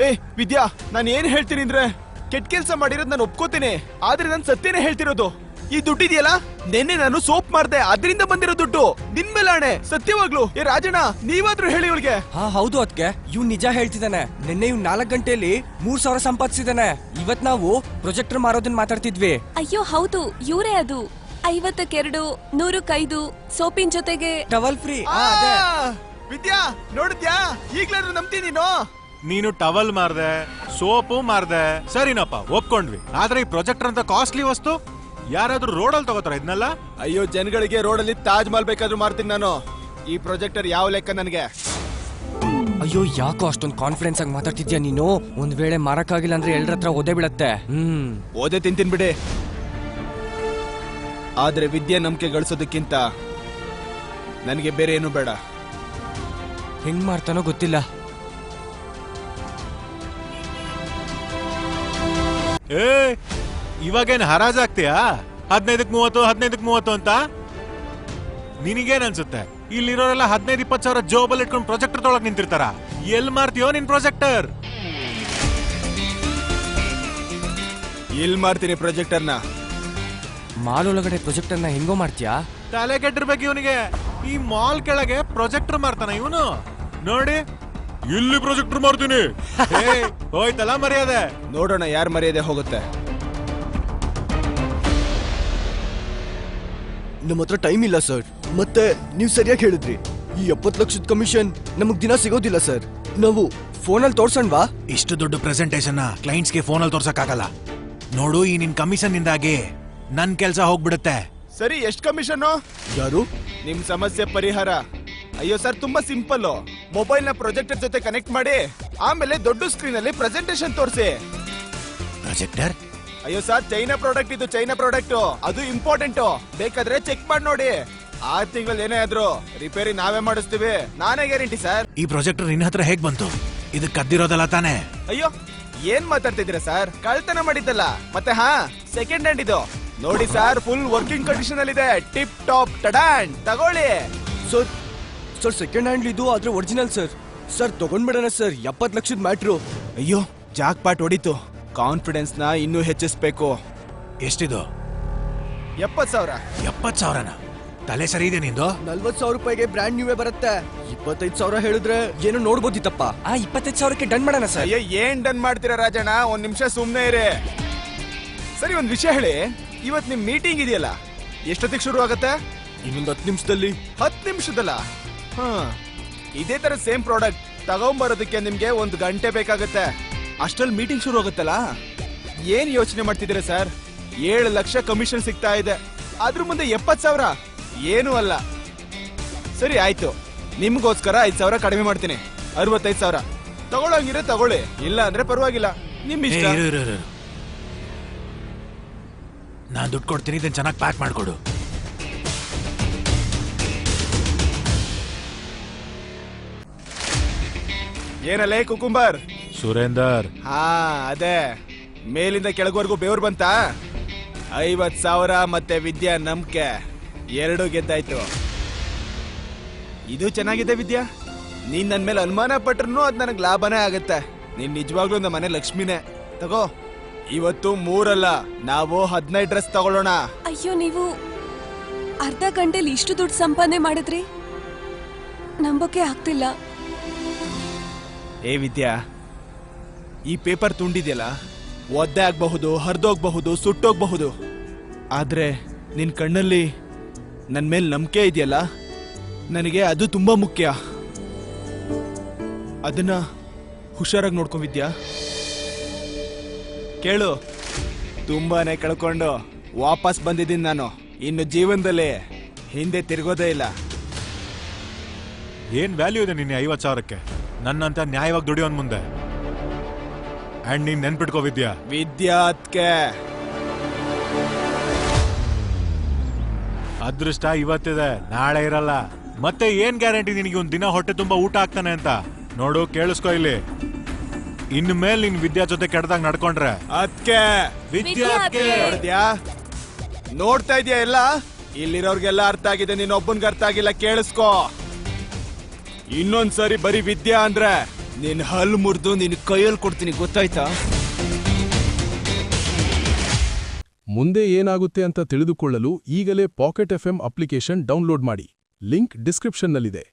ಏ ವಿದ್ಯಾ, ನಾನು ಏನ್ ಹೇಳ್ತೀನಿ ಅಂದ್ರೆ ಕೆಟ್ಟ ಕೆಲಸ ಮಾಡಿರೋದು ನಾನು ಒಪ್ಕೋತೀನಿ, ಆದ್ರೆ ನಾನು ಸತ್ಯನೇ ಹೇಳ್ತಿರೋದು. ಈ ದುಡ್ಡಿದೆಯಲ್ಲ, ನಿನ್ನೆ ನಾನು ಸೋಪ್ ಮಾಡ್ದೆ, ಅದರಿಂದ ಬಂದಿರೋ ದುಡ್ಡು. ನಿನ್ ಮೇಲೆ ಆಣೆ, ಸತ್ಯವಾಗ್ಲು. ಏ ರಾಜಣ್ಣ, ನೀವಾದ್ರೂ ಹೇಳಿ ಇವಳಿಗೆ. ಹಾ ಹೌದು ಅದ್ಕೆ, ಇವ್ ನಿಜ ಹೇಳ್ತಿದ್ದಾನೆ. ನಿನ್ನೆ ಇವ್ 4 ಗಂಟೆಯಲ್ಲಿ 3000 ಸಂಪಾದಿಸಿದಾನೆ. ಇವತ್ ನಾವು ಪ್ರೊಜೆಕ್ಟರ್ ಮಾರೋದನ್ನ ಮಾತಾಡ್ತಿದ್ವಿ. ಅಯ್ಯೋ ಹೌದು, ಇವರೇ ಅದು. 52, 105 ಸೋಪಿನ ಜೊತೆಗೆ ಟವಲ್ ಫ್ರೀ. ವಿದ್ಯಾ ನೋಡಿದ್ಯಾ, ಈಗ್ಲಾದ್ರೂ ನಂಬ್ತೀನಿ ನೀನು. ನೀನು ಟವಲ್ ಮಾರ್ದೆ, ಸೋಪು ಮಾರ್ದೆ, ಸರಿನಪ್ಪ ಒಪ್ಕೊಂಡ್ವಿ. ಆದ್ರೆ ಈ ಪ್ರೊಜೆಕ್ಟರ್ ಅಂತ ಕಾಸ್ಟ್ಲಿ ವಸ್ತು ಯಾರಾದ್ರೂ ರೋಡಲ್ಲಿ ತಗೋತಾರ ಇದನ್ನೆಲ್ಲ? ಅಯ್ಯೋ, ಜನಗಳಿಗೆ ರೋಡಲ್ಲಿ ತಾಜ್ ಮಹಲ್ ಬೇಕಾದ್ರೂ ಮಾರ್ತೀನಿ ನಾನು. ಈ ಪ್ರೊಜೆಕ್ಟರ್ ಯಾವ ಲೆಕ್ಕ ನನಗೆ? ಅಯ್ಯೋ ಯಾಕೋ ಅಷ್ಟೊಂದು ಕಾನ್ಫಿಡೆನ್ಸ್ ಆಗಿ ಮಾತಾಡ್ತಿದ್ಯಾ ನೀನು? ಒಂದ್ ವೇಳೆ ಮಾರಕ್ಕಾಗಿಲ್ಲ ಅಂದ್ರೆ ಎಲ್ಲರ ಹತ್ರ ಓದೇ ಬೀಳತ್ತೆ. ಓದೇ ತಿಂತೀನಿ ಬಿಡಿ. ಆದ್ರೆ ವಿದ್ಯೆ ನಂಬಿಕೆ ಗಳಿಸೋದಕ್ಕಿಂತ ನನಗೆ ಬೇರೆ ಏನು ಬೇಡ. ಹೆಂಗ್ ಮಾಡ್ತಾನೋ ಗೊತ್ತಿಲ್ಲ. ಏ ಇವಾಗೇನ್ ಹರಾಜಾಗ್ತೀಯಾ? 15-30 15-30 ಅಂತ ನಿನಗೇನ್ ಅನ್ಸುತ್ತೆ? ಇಲ್ಲಿರೋರೆಲ್ಲ 15-20 ಸಾವಿರ ಜೋಬಲ್ ಇಟ್ಕೊಂಡು ಪ್ರೊಜೆಕ್ಟರ್ ತೊಳಕ್ ನಿಂತಿರ್ತಾರ. ಎಲ್ ಮಾರ್ತೀಯೋ ನಿನ್ ಪ್ರೊಜೆಕ್ಟರ್? ಎಲ್ ಮಾರ್ತೀನಿ ಪ್ರೊಜೆಕ್ಟರ್ನ? ಮಾಲ್ ಒಳಗಡೆ ಪ್ರೊಜೆಕ್ಟರ್ನ ಹೆಂಗೋ ಮಾಡ್ತೀಯಾ? ತಲೆ ಕೆಟ್ಟಿರ್ಬೇಕು ಇವನಿಗೆ. ಈ ಮಾಲ್ ಕೆಳಗೆ ಪ್ರೊಜೆಕ್ಟರ್ ಮಾರ್ತಾನ ಇವನು. ನೋಡಿ, ಇಲ್ಲಿ ಪ್ರೊಜೆಕ್ಟರ್ ಮಾರ್ತೀನಿ. ಹೋಯ್ತಲ್ಲ ಮರ್ಯಾದೆ. ನೋಡೋಣ ಯಾರು ಮರ್ಯಾದೆ ಹೋಗುತ್ತೆ. ನಮ್ಮ ಹತ್ರ ಟೈಮ್ ಇಲ್ಲ ಸರ್. ಮತ್ತೆ ನೀವು ಸರಿಯಾಗಿ ಹೇಳಿದ್ರಿ, ಈ 70 ಲಕ್ಷದ ಕಮಿಷನ್ ನಮಗ್ ದಿನ ಸಿಗೋದಿಲ್ಲ ಸರ್. ನಾವು ಫೋನಲ್ಲಿ ತೋರ್ಸಣ್ವಾ? ಇಷ್ಟು ದೊಡ್ಡ ಪ್ರೆಸೆಂಟೇಷನ್ ಕ್ಲೈಂಟ್ಸ್ಗೆ ಫೋನಲ್ಲಿ ತೋರ್ಸಕ್ಕಾಗಲ್ಲ. ನೋಡು, ಈ ನಿನ್ ಕಮಿಷನ್ ಇಂದಾಗಿ ನನ್ ಕೆಲ್ಸ ಹೋಗ್ಬಿಡುತ್ತೆ. ಸರಿ, ಎಷ್ಟು ಕಮಿಷನ್? ಯಾರು? ನಿಮ್ ಸಮಸ್ಯೆ ಪರಿಹಾರ. ಅಯ್ಯೋ ಸರ್, ತುಂಬಾ ಸಿಂಪಲ್. ಮೊಬೈಲ್ ನ ಪ್ರೊಜೆಕ್ಟರ್ ಜೊತೆ ಕನೆಕ್ಟ್ ಮಾಡಿ, ಆಮೇಲೆ ದೊಡ್ಡ ಸ್ಕ್ರೀನ್ ಅಲ್ಲಿ ಪ್ರೆಸೆಂಟೇಷನ್ ತೋರಿಸಿ. ಪ್ರೊಜೆಕ್ಟರ್? ಅಯ್ಯೋ ಸರ್, ಚೈನಾ ಪ್ರಾಡಕ್ಟ್ ಇದು, ಚೈನಾ ಪ್ರಾಡಕ್ಟ್. ಅದು ಇಂಪಾರ್ಟೆಂಟ್. ಬೇಕಾದ್ರೆ ಚೆಕ್ ಮಾಡಿ ನೋಡಿ. 6 ತಿಂಗಳಲ್ಲಿ ಏನೇ ಆದ್ರೂ ರಿಪೇರಿ ನಾವೇ ಮಾಡಿಸ್ತೀವಿ. ನಾನೇ ಗ್ಯಾರಂಟಿ ಸರ್. ಈ ಪ್ರೊಜೆಕ್ಟರ್ ನಿನ್ನ ಹತ್ರ ಹೇಗ್ ಬಂತು? ಇದು ಕದ್ದಿರೋದಲ್ಲ ತಾನೇ? ಅಯ್ಯೋ, ಏನ್ ಮಾತಾಡ್ತಿದ್ದೀರಾ ಸರ್? ಕಳ್ತನ ಮಾಡಿದ್ದಲ್ಲ. ಮತ್ತೆ ಸೆಕೆಂಡ್ ಹ್ಯಾಂಡ್ ಇದು. ನೋಡಿ ಸರ್, ಫುಲ್ ವರ್ಕಿಂಗ್ ಕಂಡೀಷನ್ ಅಲ್ಲಿ ಇದೆ. ಟಿಪ್ ಟಾಪ್ ಟಡಾನ್, ತಗೊಳ್ಳಿ. ಸರ್ ಸೆಕೆಂಡ್ ಹ್ಯಾಂಡ್ ಇದು, ಆದ್ರೆ ಒರಿಜಿನಲ್ ಸರ್. ಸರ್ ತಗೊಂಡ್ಬಿಡೋಣ ಸರ್, 70 ಲಕ್ಷದ ಮ್ಯಾಟ್ರು. ಅಯ್ಯೋ, ಜಾಕ್ ಪಾಟ್ ಹೊಡಿತು. ಕಾನ್ಫಿಡೆನ್ಸ್ ನ ಇನ್ನೂ ಹೆಚ್ಚಿಸ್ಬೇಕು. ಎಷ್ಟಿದು? 70,000. 70,000ನ? ತಲೆ ಸರಿ ಇದೆ ನಿಂದು? 40,000 ರೂಪಾಯಿಗೆ ಬ್ರ್ಯಾಂಡ್ ನ್ಯೂವೇ ಬರುತ್ತೆ. 25,000 ಹೇಳಿದ್ರೆ ಏನೋ ನೋಡ್ಬೋದಿತ್ತಪ್ಪ. 25,000ಕ್ಕೆ ಡನ್ ಮಾಡೋಣ ಸರ್. ಅಯ್ಯೋ, ಏನ್ ಡನ್ ಮಾಡ್ತೀರಾ ರಾಜಣ್ಣ? ಒಂದ್ ನಿಮಿಷ ಸುಮ್ನೆ ಇರಿ. ಸರಿ, ಒಂದ್ ವಿಷಯ ಹೇಳಿ. ಇವತ್ ನಿಮ್ ಮೀಟಿಂಗ್ ಇದೆಯಲ್ಲ, ಎಷ್ಟೊತ್ತಿಗೆ ಶುರು ಆಗತ್ತೆ? ಇನ್ನೊಂದು 10 ನಿಮಿಷದಲ್ಲಿ. 10 ನಿಮಿಷದಲ್ಲ? ಇದೇ ತರ ಸೇಮ್ ಪ್ರಾಡಕ್ಟ್ ತಗೊಂಬರೋದಕ್ಕೆ ನಿಮ್ಗೆ 1 ಗಂಟೆ ಬೇಕಾಗತ್ತೆ. ಅಷ್ಟ್ರಲ್ಲಿ ಮೀಟಿಂಗ್ ಶುರು ಆಗುತ್ತಲ್ಲ. ಏನ್ ಯೋಚನೆ ಮಾಡ್ತಿದ್ದೀರಾ ಸರ್? 7 ಲಕ್ಷ ಕಮಿಷನ್ ಸಿಗ್ತಾ ಇದೆ. ಅದ್ರ ಮುಂದೆ 70,000 ಏನೂ ಅಲ್ಲ. ಸರಿ ಆಯ್ತು, ನಿಮ್ಗೋಸ್ಕರ 5,000 ಕಡಿಮೆ ಮಾಡ್ತೀನಿ. 65,000 ತಗೊಳಂಗಿದ್ರೆ ತಗೊಳ್ಳಿ, ಇಲ್ಲ ಅಂದ್ರೆ ಪರವಾಗಿಲ್ಲ, ನಿಮ್ ಇಷ್ಟ. ನಾನ್ ದುಡ್ಡು ಕೊಡ್ತೀನಿ, ಇದನ್ನ ಚೆನ್ನಾಗಿ ಪ್ಯಾಕ್ ಮಾಡ್ಕೊಡು. ಏನಲ್ಲೇ ಕುಕುಂಬರ್? ಸುರೇಂದರ್. ಅದೇ ಮೇಲಿಂದ ಕೆಳಗವರೆಗೂ ಬೇವ್ರು ಬಂತ. 50,000 ಮತ್ತೆ ವಿದ್ಯಾ ನಂಬಿಕೆ 2 ಗೆದ್ದಾಯ್ತು. ಇದು ಚೆನ್ನಾಗಿದೆ ವಿದ್ಯಾ. ನೀನ್ ನನ್ ಮೇಲೆ ಅನುಮಾನ ಪಟ್ರು ಅದ್ ನನಗ್ ಲಾಭನೇ ಆಗತ್ತೆ. ನೀನ್ ನಿಜವಾಗ್ಲೂ ನಮ್ಮ ಮನೆ ಲಕ್ಷ್ಮಿನೇ. ತಗೋ, ಇವತ್ತು 3 ಅಲ್ಲ, ನಾವು 15 ಡ್ರೆಸ್ ತಗೊಳ್ಳೋಣ. ಅಯ್ಯೋ, ನೀವು ಅರ್ಧ ಗಂಟೆಲಿ ಇಷ್ಟು ದುಡ್ಡು ಸಂಪಾದನೆ ಮಾಡಿದ್ರಿ? ನಂಬೋಕೆ ಆಗ್ತಿಲ್ಲ. ಏ ವಿದ್ಯಾ, ಈ ಪೇಪರ್ ತುಂಡಿದೆಯಲ್ಲ, ಒದ್ದೆ ಆಗ್ಬಹುದು, ಹರಿದೋಗ್ಬಹುದು, ಸುಟ್ಟೋಗ್ಬಹುದು. ಆದ್ರೆ ನಿನ್ ಕಣ್ಣಲ್ಲಿ ನನ್ ಮೇಲೆ ನಂಬಿಕೆ ಇದೆಯಲ್ಲ, ನನಗೆ ಅದು ತುಂಬಾ ಮುಖ್ಯ. ಅದನ್ನ ಹುಷಾರಾಗಿ ನೋಡ್ಕೊಂಡ್ವಿದ್ಯಾ. ಕೇಳು, ತುಂಬಾನೇ ಕಳ್ಕೊಂಡು ವಾಪಸ್ ಬಂದಿದ್ದೀನಿ ನಾನು. ಇನ್ನು ಜೀವನದಲ್ಲಿ ಹಿಂದೆ ತಿರುಗೋದೇ ಇಲ್ಲ. ಏನ್ ವ್ಯಾಲ್ಯೂ ಇದೆ ನಿನ್ನೆ 50,000ಕ್ಕೆ? ನನ್ನಂತ ನ್ಯಾಯವಾಗಿ ದುಡಿಯೋನ್ ಮುಂದೆ. ಅಂಡ್ ನೀನ್ ನೆನ್ಪಿಟ್ಕೋ ವಿದ್ಯಾ. ವಿದ್ಯಾತ್ಕೆ ಅದೃಷ್ಟ ಇವತ್ತಿದೆ, ನಾಳೆ ಇರಲ್ಲ. ಮತ್ತೆ ಏನ್ ಗ್ಯಾರಂಟಿ ನಿನಗೆ ಒಂದ್ ದಿನ ಹೊಟ್ಟೆ ತುಂಬಾ ಊಟ ಆಗ್ತಾನೆ ಅಂತ? ನೋಡು, ಕೇಳಿಸ್ಕೊ ಇಲ್ಲಿ. ಇನ್ನು ಮೇಲೆ ನಿನ್ ವಿದ್ಯಾ ಜೊತೆ ಕೆಟ್ಟದಾಗ ನಡ್ಕೊಂಡ್ರೆ ಅದ್ಕೆ ನೋಡಿದ್ಯಾ? ನೋಡ್ತಾ ಇದೆಯಾ ಎಲ್ಲ? ಇಲ್ಲಿರೋರ್ಗೆಲ್ಲ ಅರ್ಥ ಆಗಿದೆ, ನೀನ್ ಒಬ್ಬನ್ಗೆ ಅರ್ಥ ಆಗಿಲ್ಲ. ಕೇಳಿಸ್ಕೋ, ಇನ್ನೊಂದ್ಸರಿ ಬರೀ ವಿದ್ಯಾ ಅಂದ್ರೆ ನಿನ್ ಹಲ್ಲು ಮುರಿದು ನಿನ್ ಕೈಯಲ್ಲಿ ಕೊಡ್ತೀನಿ, ಗೊತ್ತಾಯ್ತಾ? ಮುಂದೆ ಏನಾಗುತ್ತೆ ಅಂತ ತಿಳಿದುಕೊಳ್ಳಲು ಈಗಲೇ ಪಾಕೆಟ್ ಎಫ್ಎಂ ಅಪ್ಲಿಕೇಶನ್ ಡೌನ್ಲೋಡ್ ಮಾಡಿ. ಲಿಂಕ್ ಡಿಸ್ಕ್ರಿಪ್ಷನ್ನಲ್ಲಿದೆ.